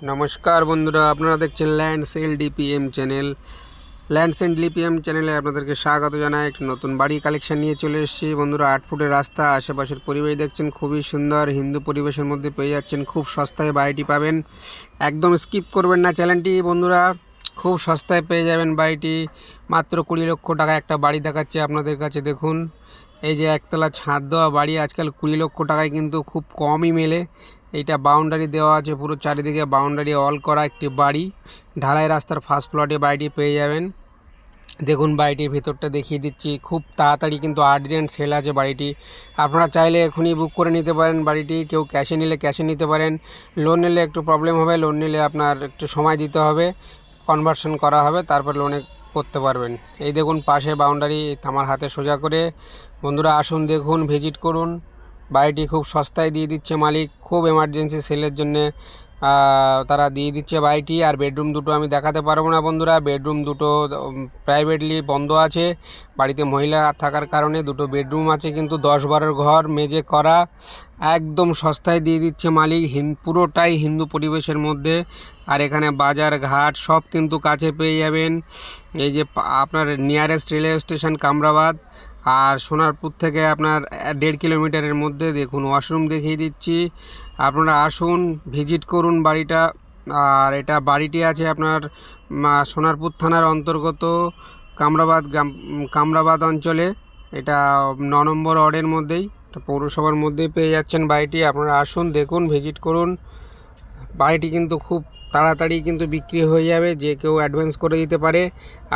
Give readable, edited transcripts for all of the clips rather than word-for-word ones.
নমস্কার বন্ধুরা, আপনারা দেখছেন Lands End DPM channel. Lands End DPM চ্যানেলে আপনাদেরকে স্বাগত জানাই। একটি নতুন বাড়ি কালেকশন নিয়ে চলে এসেছি বন্ধুরা। 8 ফুটের রাস্তা, আশেপাশের পরিবেশ দেখছেন খুবই সুন্দর, হিন্দু পরিবেশের মধ্যে পেয়ে যাচ্ছেন। খুব সস্তায় বাড়িটি পাবেন, একদম স্কিপ করবেন না চ্যানেলটি বন্ধুরা। খুব সস্তায় পেয়ে যাবেন বাড়িটি, মাত্র 20 লক্ষ টাকা একটা বাড়ি দেখাচ্ছে আপনাদের কাছে। দেখুন, এই যে একতলা ছাদ দেওয়া বাড়ি আজকাল 20 লক্ষ টাকায় কিন্তু খুব কমই মেলে। এইটা বাউন্ডারি দেওয়া আছে, পুরো চারিদিকে বাউন্ডারি অল করা একটি বাড়ি। ঢালাই রাস্তার ফার্স্ট প্লটে বাড়িটি পেয়ে যাবেন। দেখুন বাড়িটির ভিতরটা দেখিয়ে দিচ্ছি, খুব তাড়াতাড়ি কিন্তু আর্জেন্ট সেল আছে বাড়িটি। আপনারা চাইলে এখনই বুক করে নিতে পারেন বাড়িটি। কেউ ক্যাশে নিলে ক্যাশে নিতে পারেন, লোন নিলে একটু প্রবলেম হবে। লোন নিলে আপনার একটু সময় দিতে হবে, কনভার্সন করা হবে, তারপর লোনে করতে পারবেন। এই দেখুন পাশে বাউন্ডারি আমার হাতে সোজা করে। বন্ধুরা আসুন, দেখুন, ভিজিট করুন। বাড়িটি খুব সস্তায় দিয়ে দিচ্ছে মালিক, খুব এমার্জেন্সি সেলের জন্যে তারা দিয়ে দিচ্ছে বাড়িটি। আর বেডরুম দুটো আমি দেখাতে পারবো না বন্ধুরা, বেডরুম দুটো প্রাইভেটলি বন্ধ আছে। বাড়িতে মহিলা থাকার কারণে দুটো বেডরুম আছে, কিন্তু 10-12 ঘর মেঝে করা। একদম সস্তায় দিয়ে দিচ্ছে মালিক, পুরোটাই হিন্দু পরিবেশের মধ্যে। আর এখানে বাজার ঘাট সব কিন্তু কাছে পেয়ে যাবেন। এই যে আপনার নিয়ারেস্ট রেলওয়ে স্টেশন কামরাবাদ, আর সোনারপুর থেকে আপনার 1.5 কিলোমিটারের মধ্যে। দেখুন ওয়াশরুম দেখিয়ে দিচ্ছি, আপনারা আসুন, ভিজিট করুন বাড়িটা। আর এটা বাড়িটি আছে আপনার সোনারপুর থানার অন্তর্গত কামরাবাদ অঞ্চলে। এটা 9 নম্বর ওয়ার্ডের মধ্যেই, এটা পৌরসভার মধ্যেই পেয়ে যাচ্ছেন বাড়িটি। আপনারা আসুন, দেখুন, ভিজিট করুন। বাড়িটি কিন্তু খুব তাড়াতাড়ি কিন্তু বিক্রি হয়ে যাবে, যে কেউ অ্যাডভান্স করে দিতে পারে।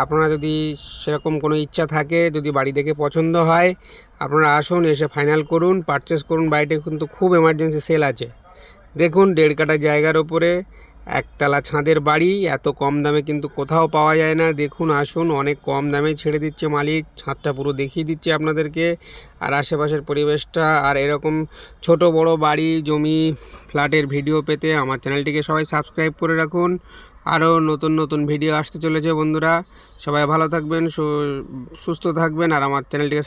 আপনারা যদি সেরকম কোনো ইচ্ছা থাকে, যদি বাড়ি দেখে পছন্দ হয়, আপনারা আসুন, এসে ফাইনাল করুন, পারচেস করুন। বাড়িটি কিন্তু খুব এমার্জেন্সি সেল আছে। দেখুন 1.5 কাঠা জায়গার ওপরে একতলা ছাদের বাড়ি, এত কম দামে কিন্তু কোথাও পাওয়া যায় না। দেখুন আসুন, অনেক কম দামে ছেড়ে দিচ্ছে মালিক। ছাদটা পুরো দেখিয়ে দিচ্ছে আপনাদেরকে, আর আশেপাশের পরিবেশটা। আর এরকম ছোট বড় বাড়ি, জমি, ফ্ল্যাটের ভিডিও পেতে আমার চ্যানেলটিকে সবাই সাবস্ক্রাইব করে রাখুন। আরও নতুন নতুন ভিডিও আসতে চলেছে বন্ধুরা। সবাই ভালো থাকবেন, সুস্থ থাকবেন, আর আমার চ্যানেলটিকে